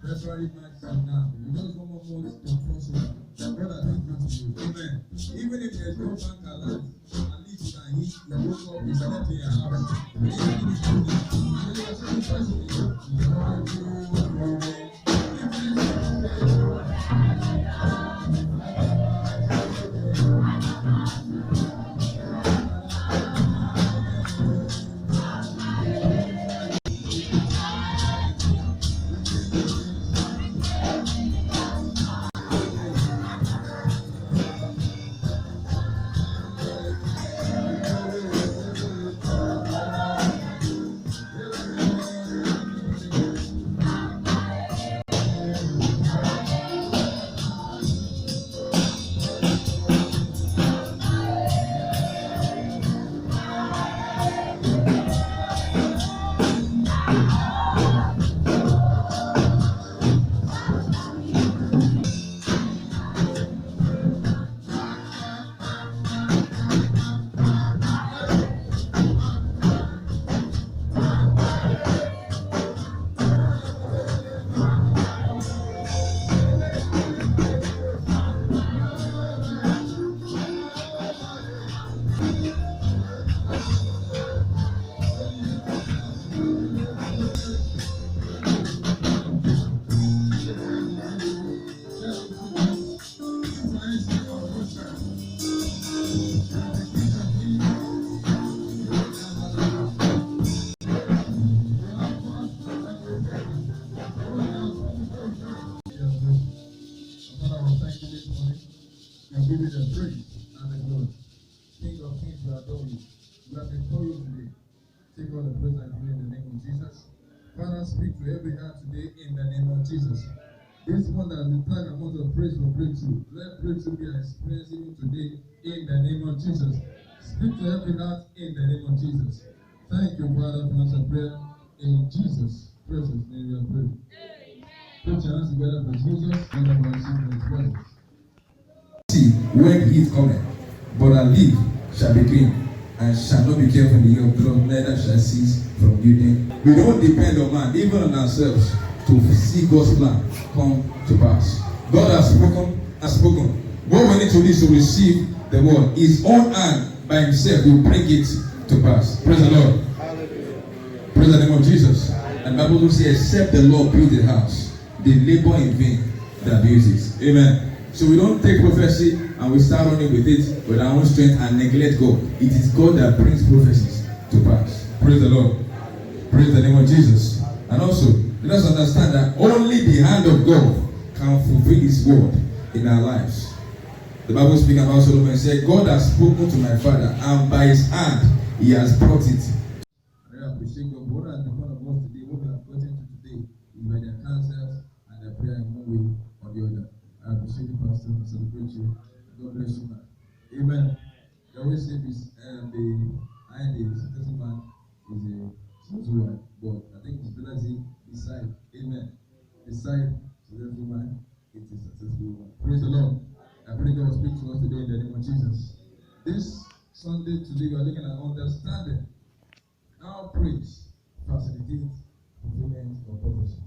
February, March, and now. You just one more month to cross over. God has been good to you. Amen. Even if there's no bank alert, at least you can eat, you woke up, you slept in your house. Everything is good. And you are so and give you the praise and the glory. King of kings, we adore you. We are before you today. Take all the praise and glory in the name of Jesus. Father, speak to every heart today in the name of Jesus. This one that the time amount of praise for breakthrough. Let breakthrough be experienced even today in the name of Jesus. Speak to every heart in the name of Jesus. Thank you, Father, for answering prayer. In Jesus' precious name we are praying. Put your hands together for Jesus and the mercy of his presence. See, when he is coming, but our leaf shall be green, and shall not be kept from the year of the Lord, neither shall cease from building. We don't depend on man, even on ourselves, to see God's plan come to pass. God has spoken. What we need to do is to receive the word. His own hand by himself will bring it to pass. Praise the Lord. Hallelujah. Praise the name of Jesus. And the Bible will say, except the Lord build the house, they labor in vain that builds it. Amen. So we don't take prophecy and we start running with it with our own strength and neglect God. It is God that brings prophecies to pass. Praise the Lord. Praise the name of Jesus. And also, let us understand that only the hand of God can fulfill his word in our lives. The Bible speaking about Solomon and said, God has spoken to my father, and by his hand he has brought it. I appreciate God. What has been one of us today, what we have gotten to today, is by their counsels and their prayer in one way or the other. I appreciate you, Pastor, and celebrate you. God bless you, man. Amen. The always say this, behind the successful man is a successful one, but I think it's better to say beside. Amen. Beside successful man, it is successful one. Praise the Lord. I pray God will speak to us today in the name of Jesus. This Sunday today, we are looking at understanding how praise facilitates fulfillment of prophecy.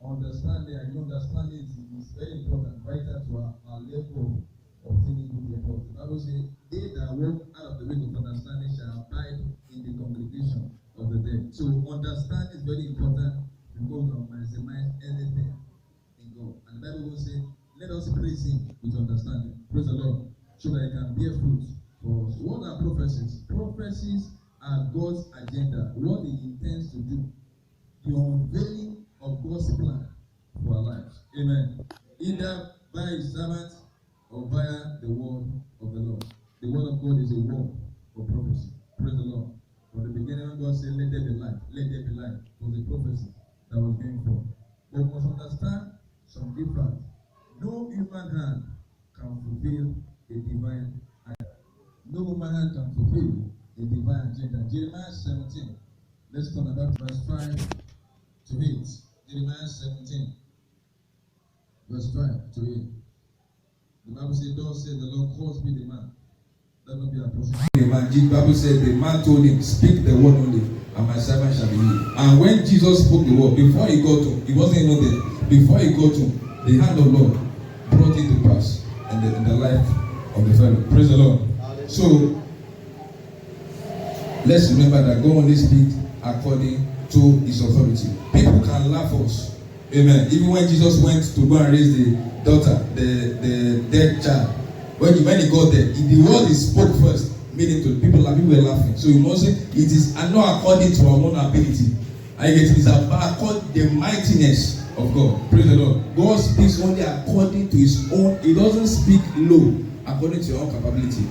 Understanding and understanding is very important, vital to our level of obtaining good report. The Bible says, they that walk out of the way of understanding shall abide in the congregation of the dead. So understanding is very important because of maximize anything in God. And the Bible will say, let us praise him with understanding. Praise the Lord. so that it can bear fruit for us. What are prophecies? Prophecies are God's agenda, what He intends to do, the unveiling of God's plan for our lives. Amen. Either by His servant or via the word of the Lord. The word of God is a word for prophecy. Praise the Lord. From the beginning, when God said, "Let there be light," let there be light, was a prophecy that was going forth. But we must understand some deep fact. No human hand can fulfill a divine agenda. No human hand can fulfill a divine agenda. Jeremiah 17. Let's turn about verse 5 to 8. Jeremiah 17, verse 5 to 8. The Bible says, "Thus said the Lord, calls me the man." That will be a prophet. The man, the Bible said, the man told him, "Speak the word only, and my servant shall be healed." And when Jesus spoke the word, before he got to, he wasn't even there. Before he got to, the hand of the Lord brought it to pass in the life of the fellow. Praise the Lord. So let's remember that God only speaks according to His authority. People can laugh us. Amen. Even when Jesus went to go and raise the daughter, the dead child, when he got there, the word He spoke first made it to people were laughing. So you must say it is not according to our own ability. I get it is about the mightiness of God. Praise the Lord. God speaks only according to His own. He doesn't speak low according to your own capability.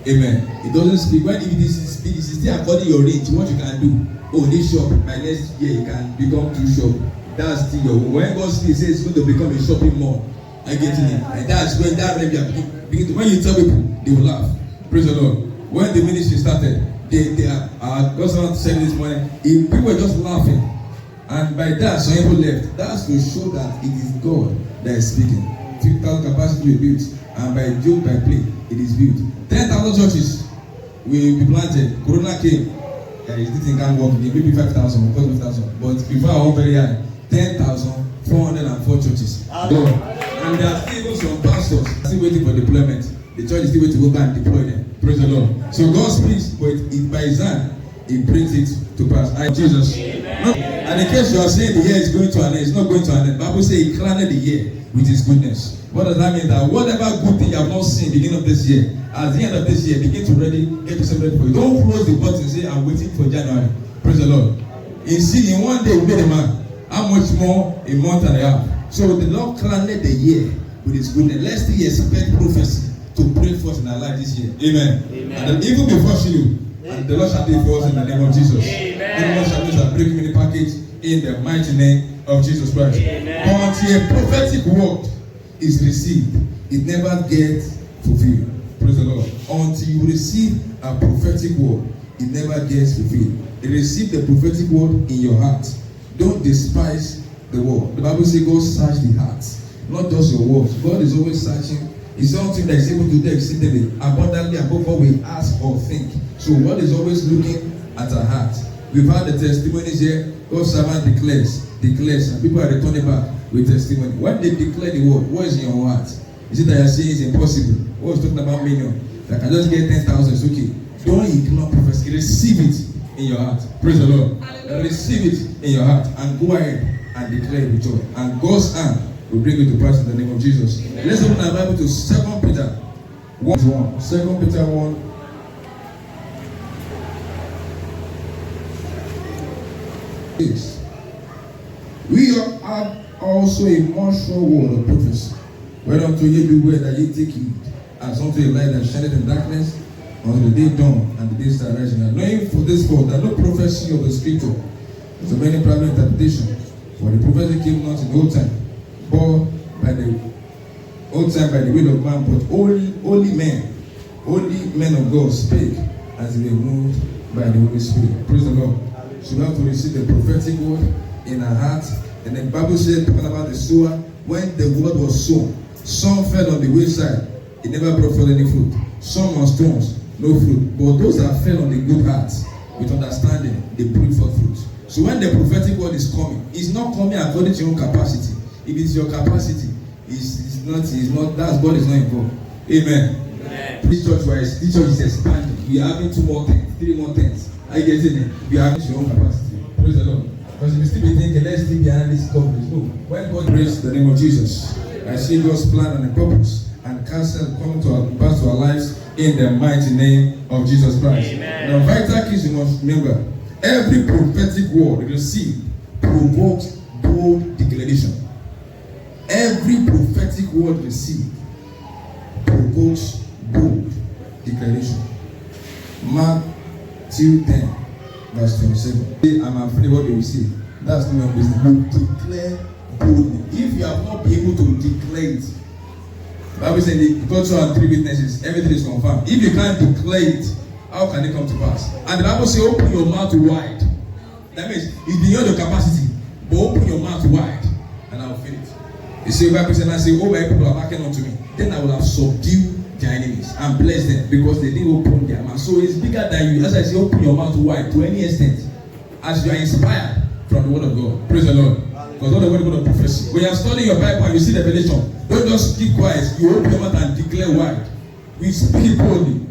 Amen. He doesn't speak when it is still according to your range, what you can do. Oh, this shop by next year you can become 2 shops. That's still your. When God says it's going to become a shopping mall, I get it. And that's when that when you tell people, they will laugh. Praise the Lord. When the ministry started, they are God said this morning, people were just laughing. And by that, some people left. That's to show that it is God that is speaking. 3,000 capacity will be built, and by joke, by play, it is built. 10,000 churches will be planted. Corona came. This thing can't work again. Maybe 5,000, 5,000. But before I went very high, 10,404 churches. God. And there are still even some pastors still waiting for deployment. The church is still waiting to go back and deploy them. Praise the Lord. So God speaks, but by His hand, He brings it to pass. Jesus. No. And in case you are saying the year is going to an end, it's not going to an end. The Bible says He crowned the year with His goodness. What does that mean? That whatever good thing you have not seen beginning of this year, at the end of this year, begin to get yourself ready for it. Don't close the button and say, "I'm waiting for January." Praise the Lord. In one day, we made a man. How much more a month and a half? So the Lord crowned the year with His goodness. Let's still expect prophecy to break forth in our life this year. Amen. And even before she knew, and the Lord shall do for us in the name of Jesus. And the Lord shall break many package in the mighty name of Jesus Christ. But until a prophetic word is received, it never gets fulfilled. Praise the Lord. Until you receive a prophetic word, it never gets fulfilled. You receive the prophetic word in your heart. Don't despise the word. The Bible says God search the heart, not just your words. God is always searching. It's something that is able to do exceedingly abundantly above what we ask or think. So God is always looking at our heart. We've had the testimonies here. God's servant declares, and people are returning back with testimony. When they declare the word, what is in your heart? Is it that you're saying it's impossible? What is talking about million? That can just get 10,000, it's okay. Don't ignore prophecy. Receive it in your heart. Praise the Lord. Receive it in your heart and go ahead and declare it with joy. And God's hand will bring it to pass in the name of Jesus. Amen. Let's open our Bible to 2 Peter 1. 2 Peter 1. We have also a more sure word of prophecy, whereunto ye beware that ye take heed, as unto a light that shineth in darkness, until the day dawn and the day start rising. And knowing for this fault that no prophecy of the Scripture is of any private interpretation, for the prophecy came not in the old time, but by the old time by the will of man, but only men of God spake as they were moved by the Holy Spirit. Praise the Lord. So we have to receive the prophetic word in our heart. And the Bible said, talking about the sower, when the word was sown, some fell on the wayside, it never brought forth any fruit. Some on stones, no fruit. But those that fell on the good hearts, with understanding, they bring forth fruit. So when the prophetic word is coming, it's not coming according to your own capacity. If it's your capacity, it's not that God is not involved. Amen. This church is expanding. We are having 2 more tents, 3 more tents. Are you getting it? We are having your own capacity. Praise the Lord. Because if you still be thinking, let's still behind this coverage. No. When God praise the name of Jesus, I see God's plan and the purpose and cancer come back to our lives in the mighty name of Jesus Christ. Amen. Now, vital keys you must remember: every prophetic word received provokes bold declaration. Every prophetic word received provokes bold declaration. Matthew 10, verse 27. I'm afraid what they will say. That's not my business. You declare boldly. If you have not been able to declare it, the Bible says the God 2 and 3 witnesses, everything is confirmed. If you can't declare it, how can it come to pass? And the Bible says, open your mouth wide. That means it's beyond your capacity, but open your mouth wide, and I will fill it. You see, Bible says, I say, oh, my people are backing unto me. Then I will have subdued their enemies and bless them because they didn't open their mouth. So it's bigger than you. As I say, open your mouth wide to any extent, as you are inspired from the word of God. Praise the Lord. Because all the word of prophecy. When you are studying your Bible and you see the revelation, don't just keep quiet. You open your mouth and declare wide. We speak boldly.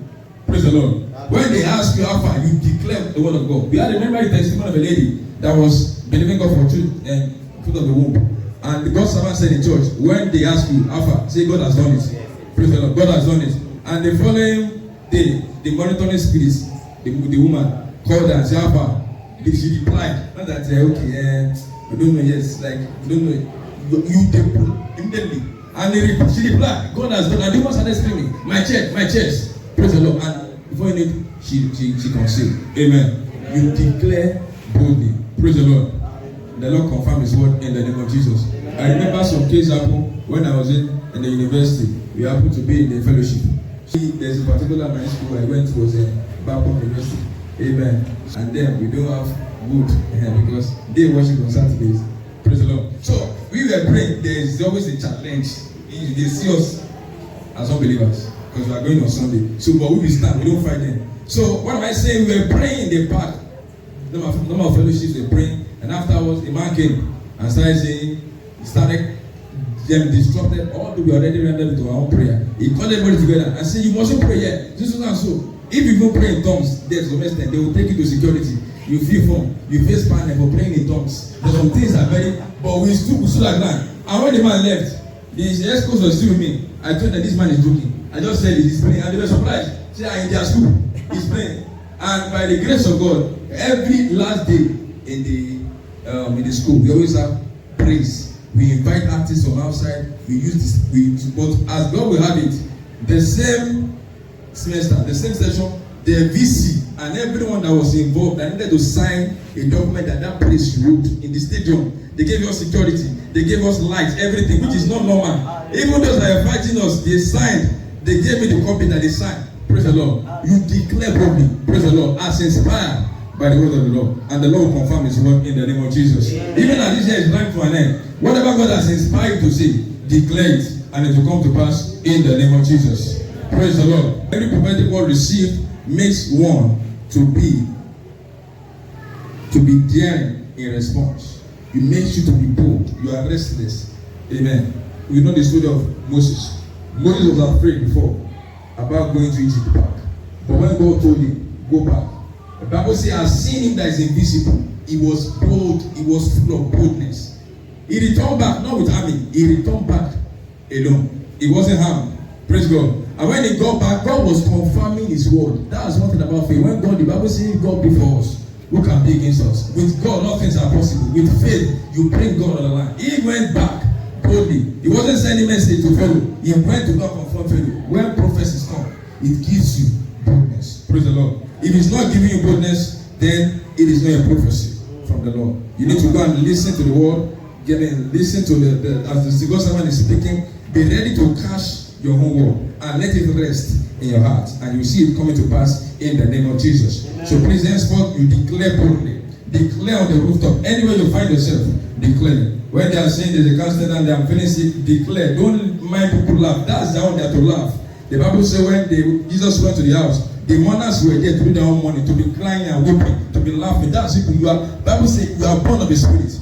Praise the Lord. When they ask you how far, you declare the word of God. We had remember the testimony of a lady that was believing God for fruit of the womb. And the God servant said in church, when they ask you how far, say God has done it. Praise the Lord. God has done it. And the following day, the monitoring spirits, the woman called her and said how far. She replied, not that I don't know, yes, like, you don't know, you immediately. And she replied, God has done, and the woman started screaming, my chest, praise the Lord. And before you know it, she conceived. Amen. You declare boldly, praise the Lord. The Lord confirmed his word in the name of Jesus. I remember some case happened when I was in the university. We happened to be in the fellowship. There's a particular my school I went to was in Babcock University. Amen. And then we don't have wood because they worship on Saturdays. Praise the Lord. So we were praying. There is always a challenge. They see us as unbelievers because we are going on Sunday. So, but we will stand. We don't fight them. So what am I saying? We were praying in the park. Normal fellowships were praying, and afterwards the man came and started saying, he started them disrupted all the we already rendered to our own prayer. He called everybody together and said, you mustn't pray here. This is not so. If you go pray in tongues, there's some extent they will take you to security. You feel form, you face panic for praying in tongues. There's some things are very, but we stood like that. And when the man left, the escorts was still with me. I told them this man is joking. I just said he's playing, and they were surprised. Say, in their school, he's playing. And by the grace of God, every last day in the school, we always have praise. We invite artists from outside. We use this. But as God will have it, the same semester, the same session, the VC and everyone that was involved that needed to sign a document that place wrote in the stadium. They gave us security, they gave us lights, everything, which is not normal. Even those that are fighting us, they signed. They gave me the copy that they signed. Praise the Lord. You declare boldly, praise the Lord, as inspired by the word of the Lord. And the Lord will confirm his word in the name of Jesus. Even as this year is drawing to an end, whatever God has inspired you to say, declare it, and it will come to pass in the name of Jesus. Praise the Lord. Every prophetic word received makes one to be daring in response. It makes you to be bold. You are restless. Amen. We know the story of Moses. Moses was afraid before about going to Egypt back. But when God told him, go back, the Bible says, I've seen him that is invisible. He was bold. He was full of boldness. He returned back, not with army. He returned back alone. He wasn't harmed. Praise God. And when he got back, God was confirming his word. That was one thing about faith. When God, the Bible says, God be for us, who can be against us? With God, all things are possible. With faith, you bring God on the line. He went back boldly. He wasn't sending message to Pharaoh. He went to God confront Pharaoh. When prophecies come, it gives you boldness. Praise the Lord. If it's not giving you boldness, then it is not a prophecy from the Lord. You need to go and listen to the word. Listen to as the God servant is speaking. Be ready to catch your own word and let it rest in your heart, and you see it coming to pass in the name of Jesus. Amen. So please, henceforth, you declare boldly. Declare on the rooftop. Anywhere you find yourself, declare. When they are saying there's a cancer and they are feeling sick, declare. Don't mind people laugh. That's the one they have to laugh. The Bible says when Jesus went to the house, the mourners were there to do their own money, to be crying and weeping, to be laughing. that's people you are. Bible says you are born of the Spirit.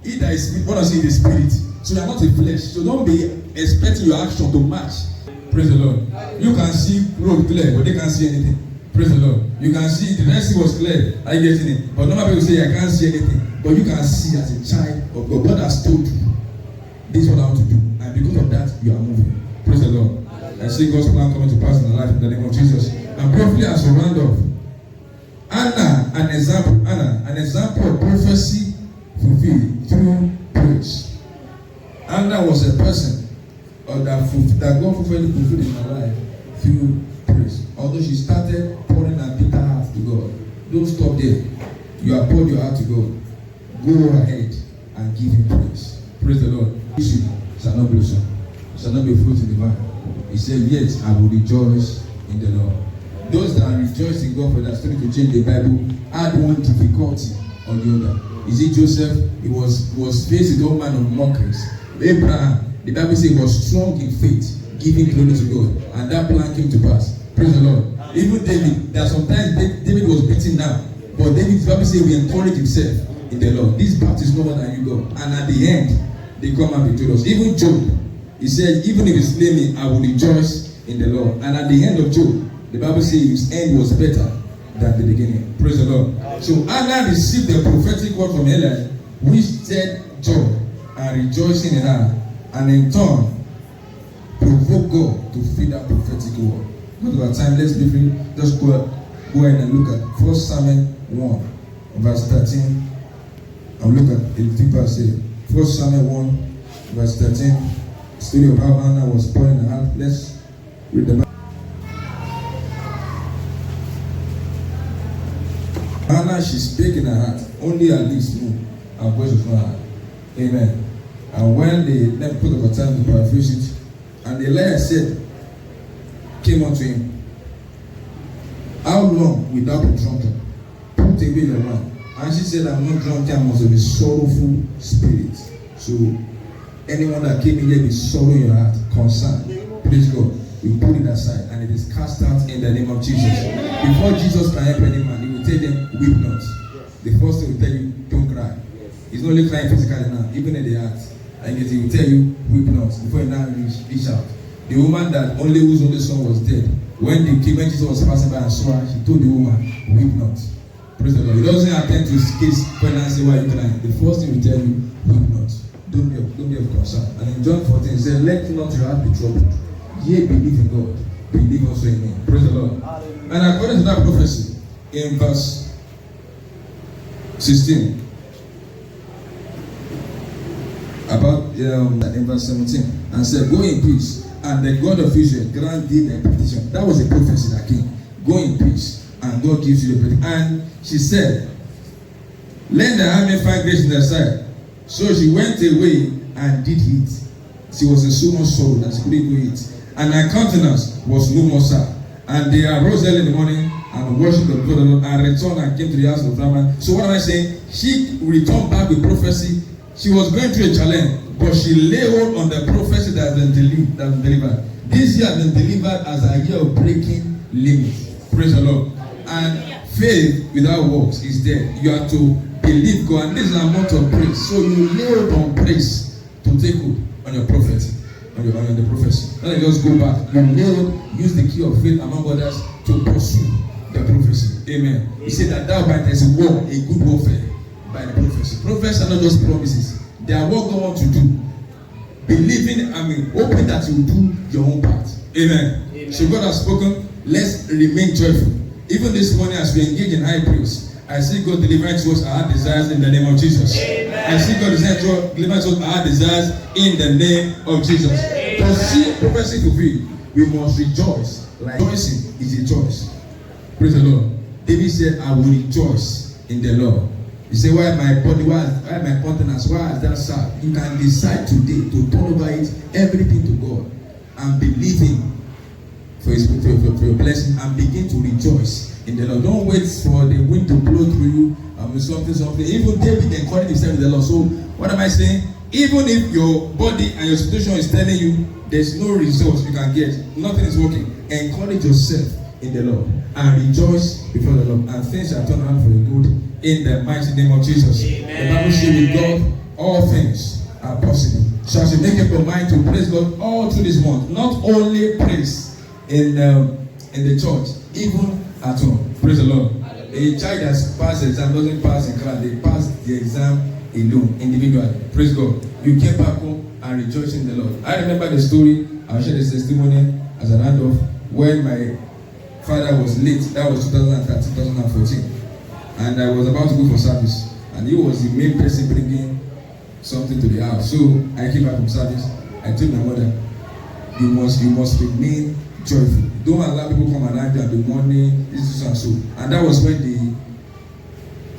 He that is born of the Spirit. So you are not a flesh. So don't be expecting your action to match. Praise the Lord. You can see road clear, but they can't see anything. Praise the Lord. You can see the rest was clear. Are you getting it? But normal people say I can't see anything. But you can see as a child of God. God has told you, this is what I want to do. And because of that, you are moving. Praise the Lord. I see God's plan coming to pass in our life in the name of Jesus. And briefly, as we round off, Anna, an example of prophecy fulfilled through praise. Anna was a person that God fulfilled in her life through praise. Although she started pouring her bitter heart to God. Don't stop there. You have poured your heart to God. Go ahead and give him praise. Praise the Lord. Issue shall not blossom, shall not be fruit in the vine. He said, yet I will rejoice in the Lord. Those that rejoice in God for that story to change the Bible had one difficulty or the other. Is it Joseph? He was faced with all manner of mockeries. Abraham, the Bible says, he was strong in faith, giving glory to God, and that plan came to pass. Praise the Lord. Even David, that sometimes David was beaten down, but David, the Bible says, he encouraged himself in the Lord. This battle is no more than you go, and at the end, they come out victorious. Even Job, he said, even if he slay me, I will rejoice in the Lord. And at the end of Job, the Bible says his end was better than the beginning. Praise the Lord. So Anna received the prophetic word from Eli, which said joy and rejoicing in her, and in turn provoke God to feed that prophetic word. Not about time, let's briefly just go ahead and look at 1 Samuel 1, verse 13. And look at the verse 1 Samuel 1, verse 13. Story of how Anna was pouring her heart. Let's read the Bible. Anna, she spake in her heart, only her lips moved, her voice was not heard. Amen. And when let me put up a time to paraphrase it, and Elias said, came unto him, how long wilt thou be drunken? Put away your wine. And she said, I'm not drunk, I must have a sorrowful spirit. So anyone that came in here with sorrow in your heart, concern, praise God, you put it aside and it is cast out in the name of Jesus. Before Jesus can help any man, he will tell them, weep not. The first thing he will tell you, don't cry. He's not only crying physically now, even in the heart. And he will tell you, weep not, before you now reach out. The woman whose only son was dead, when Jesus was passing by and saw her, she told the woman, weep not. Praise the Lord. He doesn't attend to his case when I say why you crying. The first thing he will tell you, weep not. Don't be of concern. And in John 14, he said, let not your heart be troubled. Ye believe in God, believe also in me. Praise the Lord. Hallelujah. And according to that prophecy, in verse 16, in verse 17, and said, go in peace, and the God of Israel grant thee thy petition. That was a prophecy that came. Go in peace, and God gives you the petition. And she said, let the army find grace in their sight. So she went away and did eat. She was in so much sorrow that she couldn't go eat. And her countenance was no more sad. And they arose early in the morning and worshipped the Lord and returned and came to the house of Ramah. So what am I saying? She returned back with prophecy. She was going through a challenge, but she lay hold on the prophecy that has been delivered. This year has been delivered as a year of breaking limits. Praise the Lord. And faith without works is dead. You have to believe God, and this is a month of praise. So you lay hold on praise to take hold on your prophecy. On the prophecy. Then you just go back. You know, use the key of faith among others to pursue the prophecy. Amen. He said that there's a war, a good warfare by the prophecy. Prophets are not just promises. They are what God wants to do. Believing, hoping that you will do your own part. Amen. Amen. So God has spoken. Let's remain joyful. Even this morning as we engage in high praise, I see God delivering to us our desires in the name of Jesus. Amen. I see God delivering to us our desires in the name of Jesus. Amen. To see prophecy fulfilled, we must rejoice. Like rejoicing is a choice. Praise the Lord. David said, I will rejoice in the Lord. He said, why my body, why my countenance, why is that sad? You can decide today to turn over it, everything to God, and believe Him for your blessing, and begin to rejoice in the Lord. Don't wait for the wind to blow through you and something. Even David encouraged himself in the Lord. So what am I saying? Even if your body and your situation is telling you there's no results you can get, nothing is working, encourage yourself in the Lord and rejoice before the Lord, and things shall turn around for your good in the mighty name of Jesus. Amen. The Bible says with God all things are possible. So as you make up your mind to praise God all through this month, not only praise in the church, even at home. Praise the Lord. A child that's passed the exam doesn't pass in class, they pass the exam alone, individually. Praise God. You came back home and rejoice in the Lord. I remember the story, I'll share this testimony. as an handoff when my father was late. That was 2013, 2014. And I was about to go for service. And he was the main person bringing something to the house. So I came back from service. I told my mother, you must remain joyful. Don't allow people come around you and be mourning, this and so. And that was when the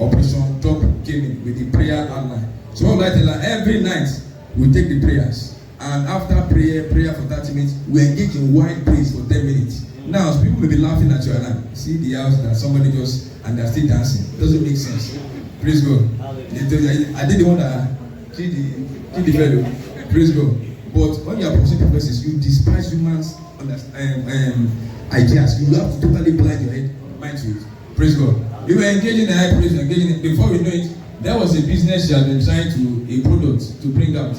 Operation Top came in with the prayer outline. So what I tell her, every night we take the prayers. And after prayer for 30 minutes, we engage in wide praise for 10 minutes. Now, people may be laughing at you and I see the house that somebody just, and they're still dancing. It doesn't make sense. Praise God. I did the one that killed the fellow. Praise God. But when you are pursuing prophecies, you despise humans' ideas. You have to totally blind your mind to it. Praise God. You were engaging in high praise, before we know it, there was a business she had been trying a product to bring out.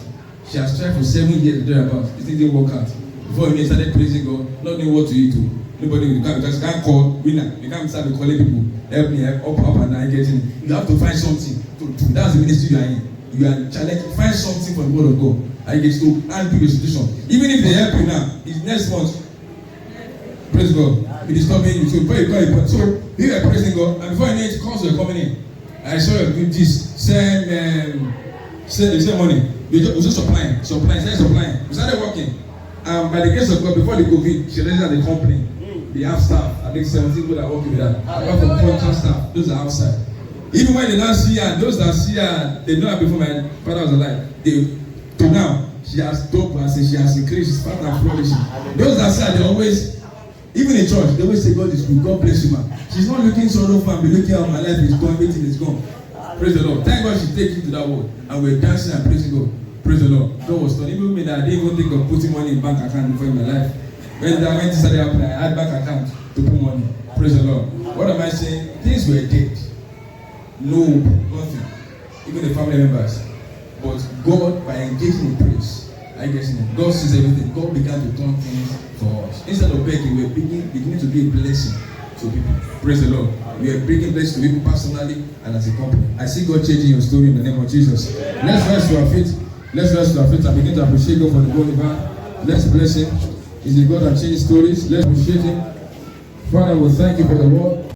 She has tried for 7 years to do about. It didn't work out. Before we started praising God, not knowing what to eat to. Nobody will come, because you can't call winner. You can't start calling people, help me, up and down, getting it. You have to find something to do. That's the ministry you are in. You are challenged. Find something for the word of God. I get to handle your situation. Even if they help you now, it's next month. Praise God. It is not you. So pray. So you are praising God, and before you know it, calls were coming in. I saw you do this. Send money. We just supplying. We started working. By the grace of God, before the COVID, she registered the company. They have staff. I think 17 people that are working with that. Apart from contract staff, those are outside. Even when they now see her, those that see her, they know her before my father was alive. To now, she has top and she has increased, she's fat and flourishing. Those that see her, they always, even in church, they always say God is good, God bless you, man. She's not looking sorrowful and be looking how my life is gone, everything is gone. Praise the Lord. Thank God she takes you to that world. And we're dancing and praising God. Praise the Lord. God was done. Even me that I didn't even think of putting money in bank account before in my life. When this started happening, I had bank account to put money. Praise the Lord. What am I saying? Things were dead. No, nothing. Even the family members. But God, by engaging in praise, God sees everything. God began to turn things for us. Instead of begging, we are beginning to be a blessing to people. Praise the Lord. We are bringing blessing to people personally and as a company. I see God changing your story in the name of Jesus. Let's rise to our feet. Let's rise to our feet and begin to appreciate God for the glory back. Let's bless Him. He's the God that changes stories. Let's appreciate Him. Father, we thank you for the word.